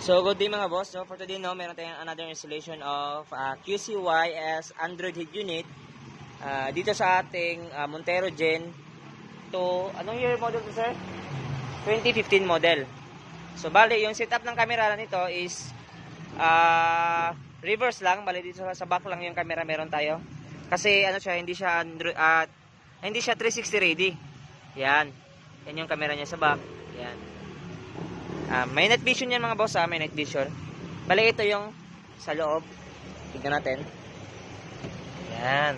So good day mga boss. So for today meron tayong another installation of QCY Android head unit dito sa ating Montero Gen 2. Anong year model to, sir? 2015 model. So bali yung setup ng camera nito is reverse lang. Bali dito sa back lang yung camera meron tayo. Kasi ano siya, hindi siya Android, hindi siya 360 ready. Yan. Yan yung camera niya sa back. Yan. May night vision yan mga boss, may night vision. Bali ito yung sa loob. Tignan natin. Yan.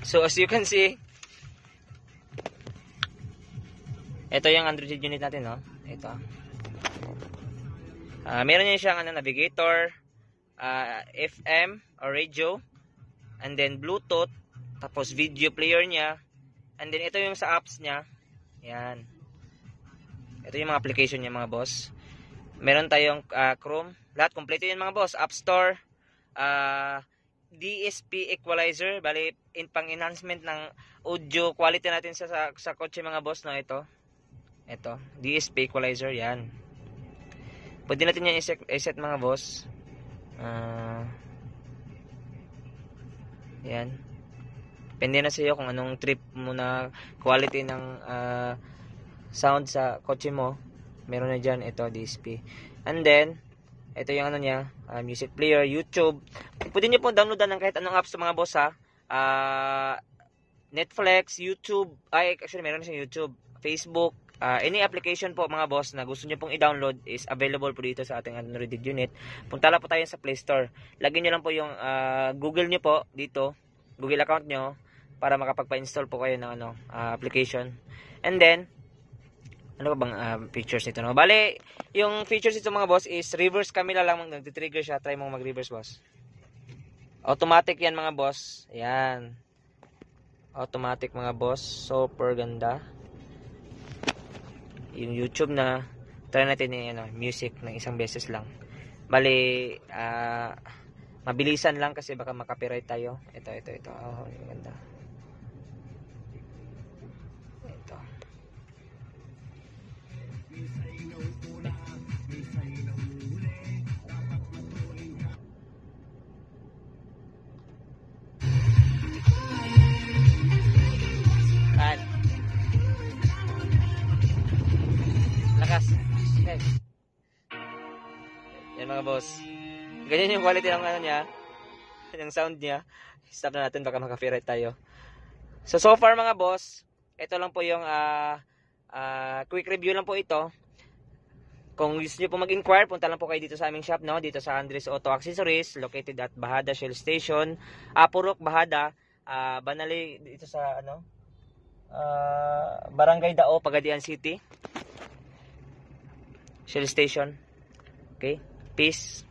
So as you can see, ito yung Android unit natin, no? Ito. Meron niya siyang navigator, FM or radio, and then Bluetooth, tapos video player niya, and then ito yung sa apps niya. Yan. Ito yung mga application niya mga boss. Meron tayong Chrome. Lahat kompleto yan mga boss. App Store, DSP equalizer, bali pang enhancement ng audio quality natin sa kotse mga boss, no? Ito DSP equalizer, yan. Pwede natin yan i-set mga boss. Yan. Depende na sa iyo kung anong trip mo na quality ng sound sa kotse mo. Meron na dyan ito, DSP. And then ito yung niya, music player, YouTube. Pwede nyo po downloadan ng kahit anong apps sa mga boss, ha. Netflix, YouTube, actually meron na siyang YouTube, Facebook, any application po mga boss na gusto nyo pong i-download is available po dito sa ating Android unit. Punta lang po tayo sa Play Store. Lagyan nyo lang po yung Google nyo po dito, Google account nyo, para makapagpa-install po kayo ng application. And then ano ba bang features nito, no? Bale, yung features nito mga boss is reverse camera lang, nagti-trigger siya. Try mo mag-reverse, boss. Automatic yan mga boss. Ayan. Automatic mga boss. Super ganda. Yung YouTube na try natin yung music ng isang beses lang. Bale, mabilisan lang kasi baka makapiright tayo. Ito. Oh, ganda. Ito. Lakas. Okay. Yan mga boss. Ganyan yung quality ng niya. Yung sound niya. Stop na natin baka maka-copyright tayo. So far mga boss, ito lang po yung quick review lang po ito. Kung gusto niyo po mag-inquire, punta lang po kayo dito sa aming shop, no? Dito sa Andres Auto Accessories, located at Bahada Shell Station, Purok, Bahada, Banali, dito sa Barangay Dao, Pagadian City. Shell Station. Okay? Peace.